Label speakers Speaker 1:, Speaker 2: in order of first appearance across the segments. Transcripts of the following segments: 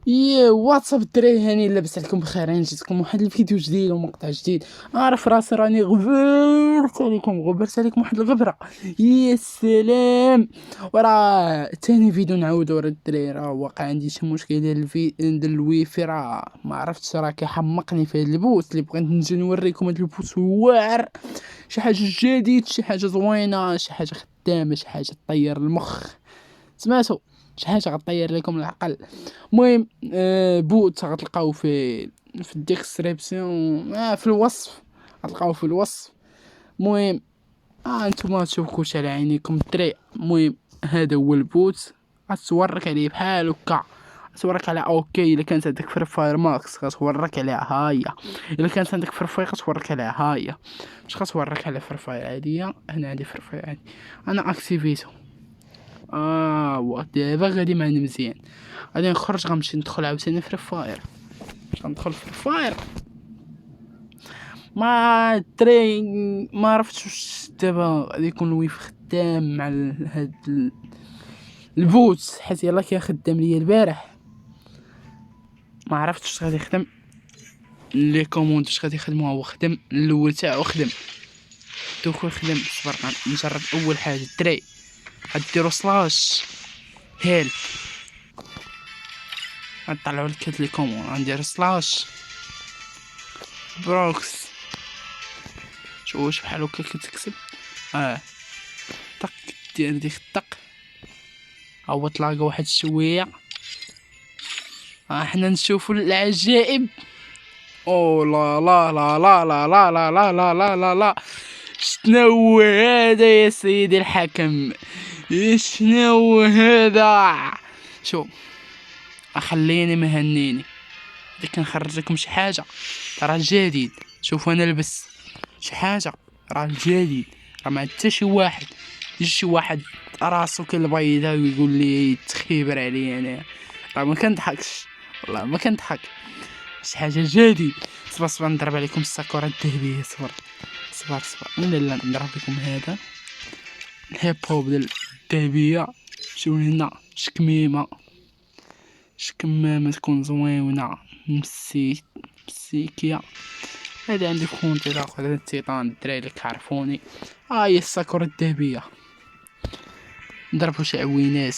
Speaker 1: يا واتساب الدراري، هاني لاباس عليكم بخير؟ انا جيتكم واحد الفيديو جديد ومقطع جديد. عارف راسي راني غبرت عليكم واحد الغبره. يا سلام. وراه تاني فيديو نعاودو. راه الدراري راه واقع عندي شي مشكل ديال الويفي، راه ما عرفتش، راه كيحمقني في هاد البوت اللي بغيت نجي نوريكم. هاد البوت واعر، شي حاجه جديد، شي حاجه زوينه، شي حاجه خدامه، شي حاجه طير المخ. سمعتو؟ شي حاجه غطير لكم العقل. المهم بوت غتلقاو في الديسكريبسيون، في الوصف. غتلقاو في الوصف. المهم انتما تشوفوا كلشي على عينيكم الدري. المهم هذا هو البوت. غتورك عليه بحال هكا، غتورك على اوكي. الا كانت عندك فري فاير ماكس غتورك عليها هاهي، الا كانت عندك فري فاير غتورك عليها هاهي. مش غتورك على فري فاير عاديه. انا عندي فري فاير عادي، انا اكتيفيتو. دابا غادي معنا مزيان. غادي نخرج، غنمشي ندخل عاوتاني فري فاير. غندخل فري فاير. ما دري، ما عرفتش واش دابا غادي يكون الويف خدام مع هاد البوت، حيت يلاه كان خدام ليا البارح. ما عرفتش واش غادي يخدم. لي كوموند واش غادي يخدموا؟ هو خدم الاول تاعو، خدم دوك خدم. صبر نجرب اول حاجه الدري. غديروا سلاش هيل، غنطلعوا لك هاد لي كوموند. غندير سلاش بروكس. شوف واش بحال هكا كتكتب. طق، دير ديك الطق. هو تلاقى واحد شويه. حنا نشوفوا العجائب. او لا لا لا لا لا لا لا لا لا لا لا لا. شنو هذا يا سيدي الحكم؟ شنو هذا؟ شو اخليني مهنيني. بدي كنخرج لكم شي حاجه راه جديد. شوف انا لبس شي حاجه راه جديد. راه ما حتى شي واحد يجي شي واحد راسو كالبيضه ويقول لي تخيبر عليا انا. راه ما كنضحكش، والله ما كنضحك. شي حاجه جديد. صبر نضرب عليكم الساكوره الذهبيه. صبر لا نضرب لكم هذا الهيب هوب ديال الذهبيه. شوف هنا شكمامه تكون زوينه مسيكيه. هذا عندي كونتي الاخر هذا التيطان. الدراري اللي كيعرفوني، هي الساكوره الذهبيه. نضربو شي عوينات.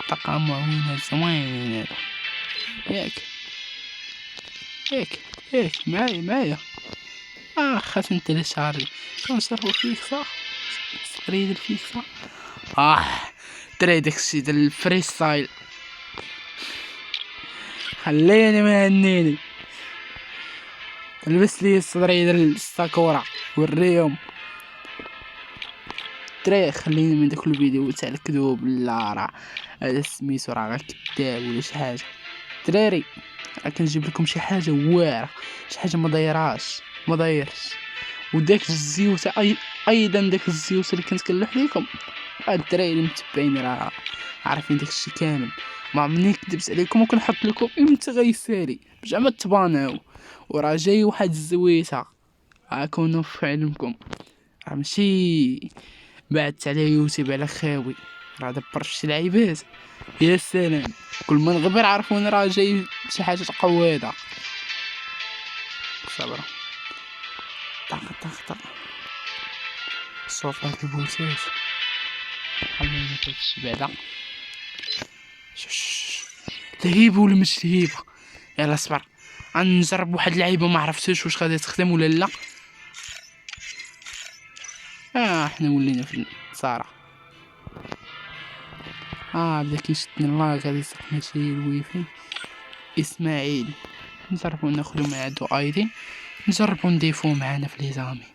Speaker 1: طقم عوينات زوين. ياك معايا. خاصني تيليشارجي. كنصرفو فيك صح، تريد الفيك صح. دري داكشي ديال الفري ستايل. خليني مهنيني. لبس لي الصدري ديال الساكورا وريهم. دري خليني من داك الفيديو تاع الكذوب. لا راه هذا سميتو راه غير كذاب ولا شي حاجه. دراري راه كنجيب لكم شي حاجه واعره، شي حاجه ما دايرش. وداك الزيوت ايضا داك الزيوت اللي كنت كنلوح لكم. الدراري اللي متبعين راه عارفين داك الشيء كامل. ما عمرني كدبت عليكم وكنحط لكم امتى غيسالي باش ما تباناو. وراه جاي واحد الزويته، كونوا في علمكم. راه ماشي بعدت على يوتيوب على خاوي، راه دبرت شي لعيبات. يا سلام، كل ما نغبر عرفوني راه جاي شي حاجه قويده. صبر طق صوت هاد البوتات. خلينا نتفش بعدا. لهيبه ولا مش لهيبه؟ يلا صبر غنجرب واحد اللعيبه ما عرفتش واش غادي تخدم ولا لا. حنا ولينا في الصراحه. بدا كيشدني الله. غادي يسرقنا شي الويفي. اسماعيل نجربو ناخدو من عندو ايدي، نجربو نضيفوه معانا في ليزامي.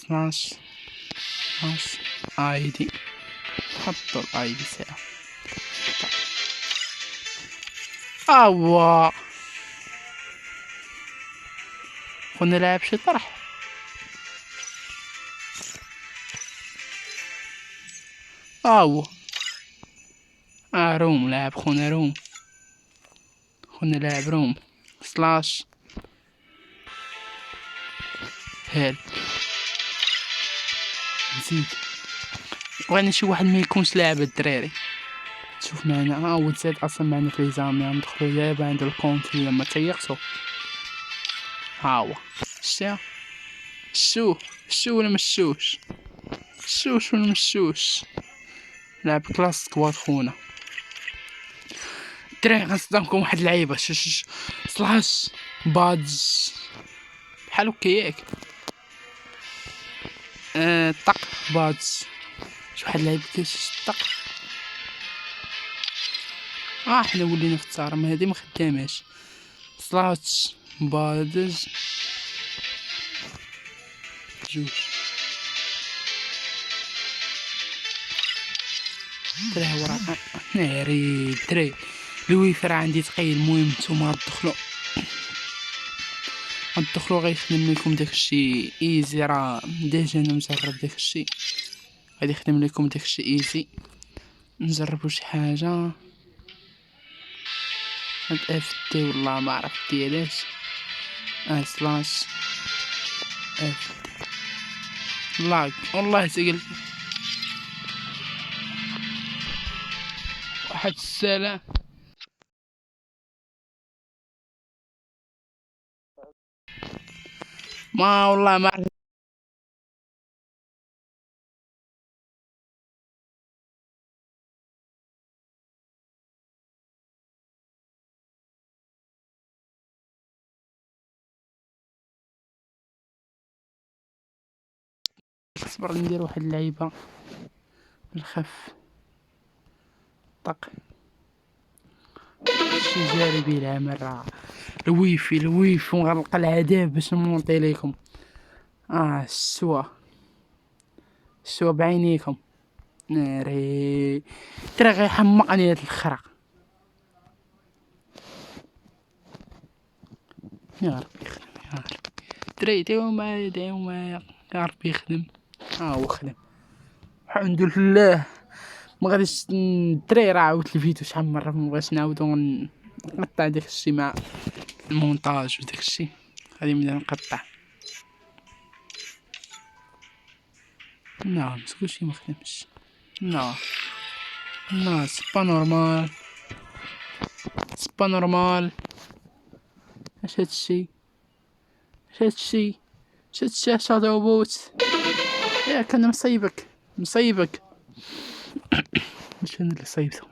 Speaker 1: 12 ايدي. حطو الايدي ساعه. كنا نلعب شي طرح. روم لعب خونا روم سلاش هيل. نزيد بغينا شي واحد ما يكونش لاعب الدراري. شوف معنا هو تزاد اصلا معنا في ليزامي ندخلو دابا عند الكونت لما تيقتو. ها هو شتيها شو ولا مشوش شوش ولا مشوش. لعب كلاس سكواد خونا. الدراري غنصدمكم واحد اللعيبه سلاش بادج بحال هكا ياك. طق بادج شي واحد اللعيبه طق. حنا ولينا في التارم هادي مخداماش. سلاش بادج جوج. دراري ورا ناري دراري الويفي راه عندي ثقيل. المهم نتوما غتدخلو غيخدم لكم داكشي ايزي. راه ديجا انا مجرب داكشي غادي يخدم لكم داكشي ايزي. نجربو شي حاجه. هاد اف تي والله ما عرفت ديالاش. سلاش اف لاك والله سقل واحد السلام. ما والله ما عرفت. صبر ندير واحد اللعيبه بالخف. طق شي جانبي العمل. راه الويفي ونغلق العذاب باش نمونطي ليكم. السوا بعينيكم. ناري ترى غيحمقني هاد الخرق. يا ربي يخدم يا ربي. دري ديما يا ربي يخدم. هو خدم الحمد لله. ما غاديش الدراري راه عاودت الفيديو شحال من مره. مبغيتش نعاودو نقطع داكشي مع المونتاج وداكشي. غادي نبدا نقطع. لا كلشي مخدمش. لا سي با نورمال. اش هادشي هذا بوت ياك. انا مصيبك باش انا اللي صيبته.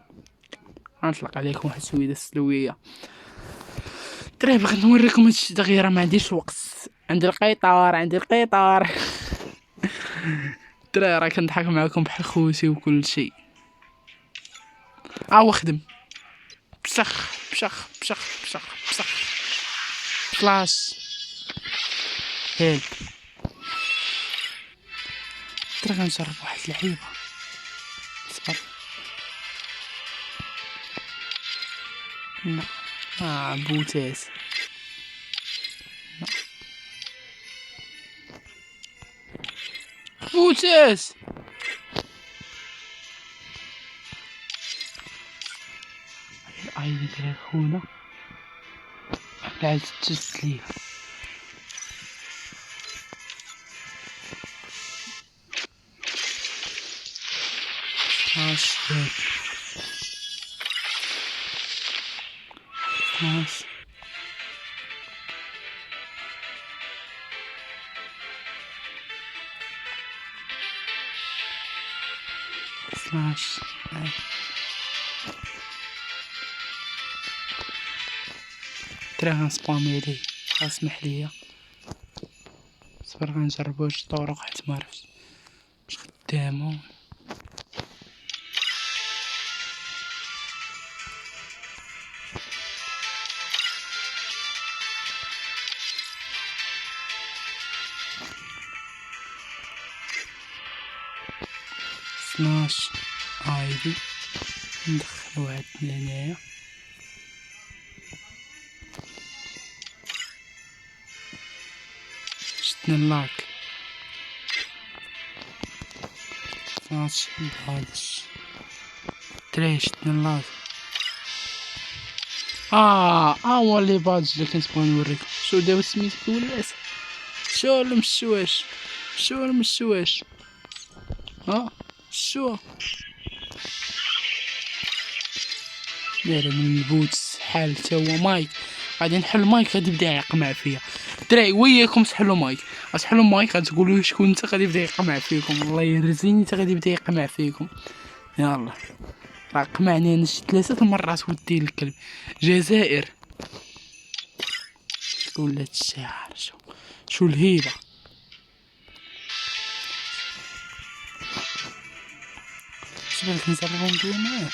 Speaker 1: غنطلق عليكم واحد السويده السلويه. دراري بغيت نوريكم هادشي دغيا. ما عنديش وقت. عندي القيطار دراري راه كنضحك معكم بحال خوتي وكل شيء. هو خدم. بشخ فلاش هيل. دراري غنجرب واحد اللعيبه. صبر. لا بوتاس. عايدي دراري خونا لعبت التسلية. سلاش ترى غنسبامي ليه. اسمح ليا صبر غنجربو هاد الطرق حيت معرفتش واش خدامو. سلاش ايدي ندخل واحد هنايا. شتنا اللاك سلاش بادج. دراري شتنا اللاك. هو اللي بادج اللي كنت بغا نوريكم. شو دابا سميتو ولا شو المشواش شو داير من البوتس حال تا هو مايك. غادي نحل مايك غادي يبدا يقمع فيا. دراري وياكم تحلوا مايك، غتحلوا مايك غتقولوا شكون انت، غادي يبدا يقمع فيكم. الله يرزيني تا غادي يبدا يقمع فيكم. يلا راه قمعني انا شي 3 المرات ودي الكلب. جزائر شكون ولات الشاعر، شو الهيبه. شبالك نزربو ندوي معاه.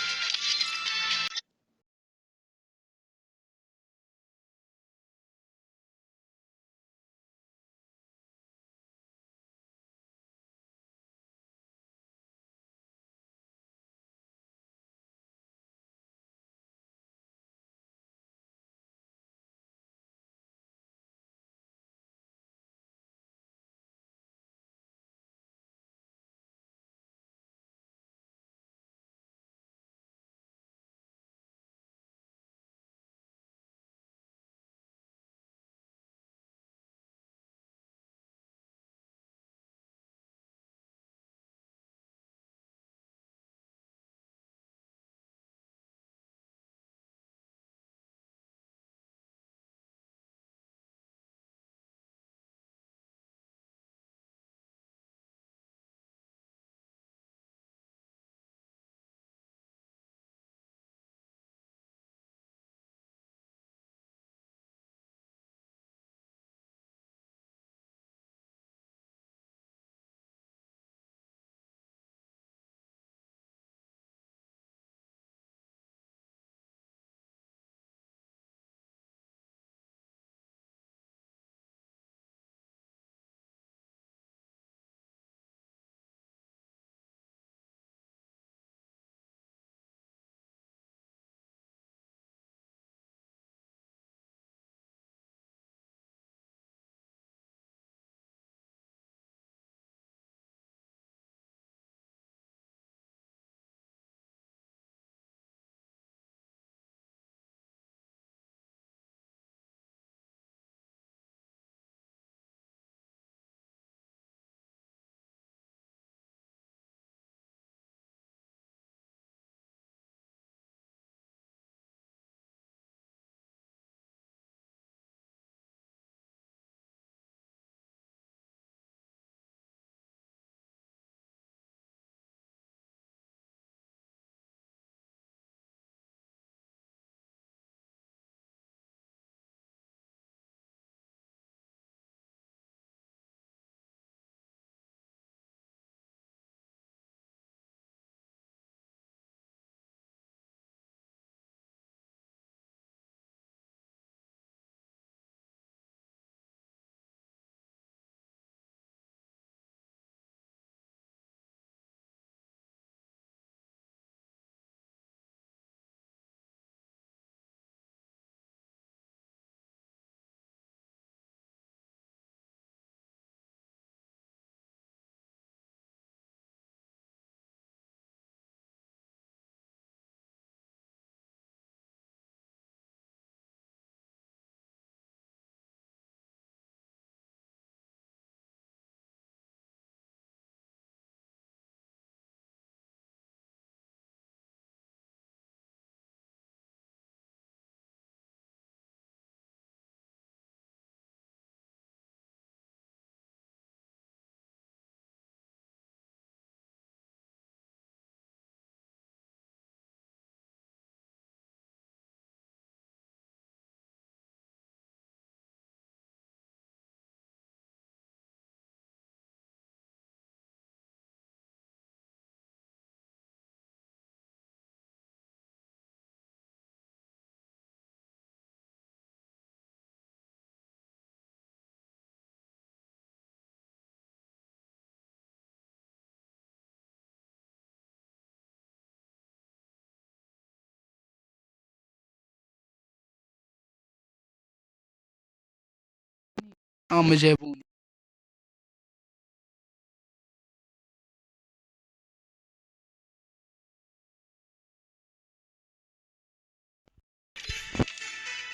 Speaker 1: ما جابوني.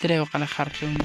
Speaker 1: دراري وقع خرجوني.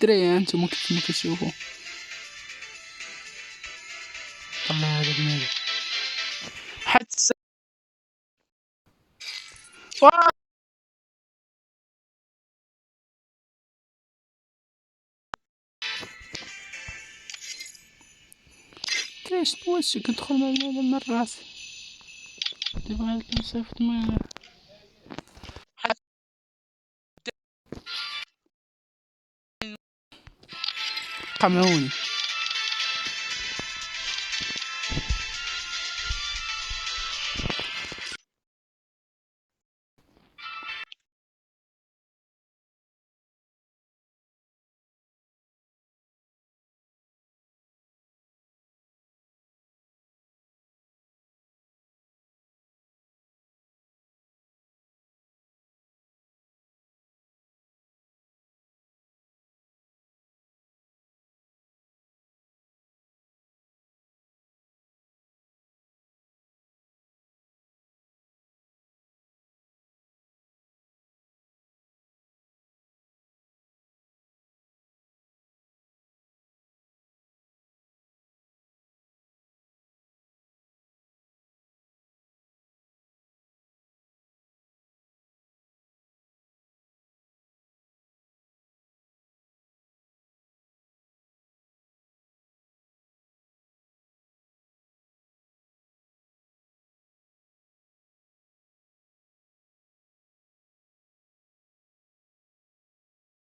Speaker 1: الدراري هانتوما كيف ما كتشوفوا. الله هذا بنادم حتى كاش واش كندخل مع بنادم من راسي تبغى لك نصيفط ما قمعوني.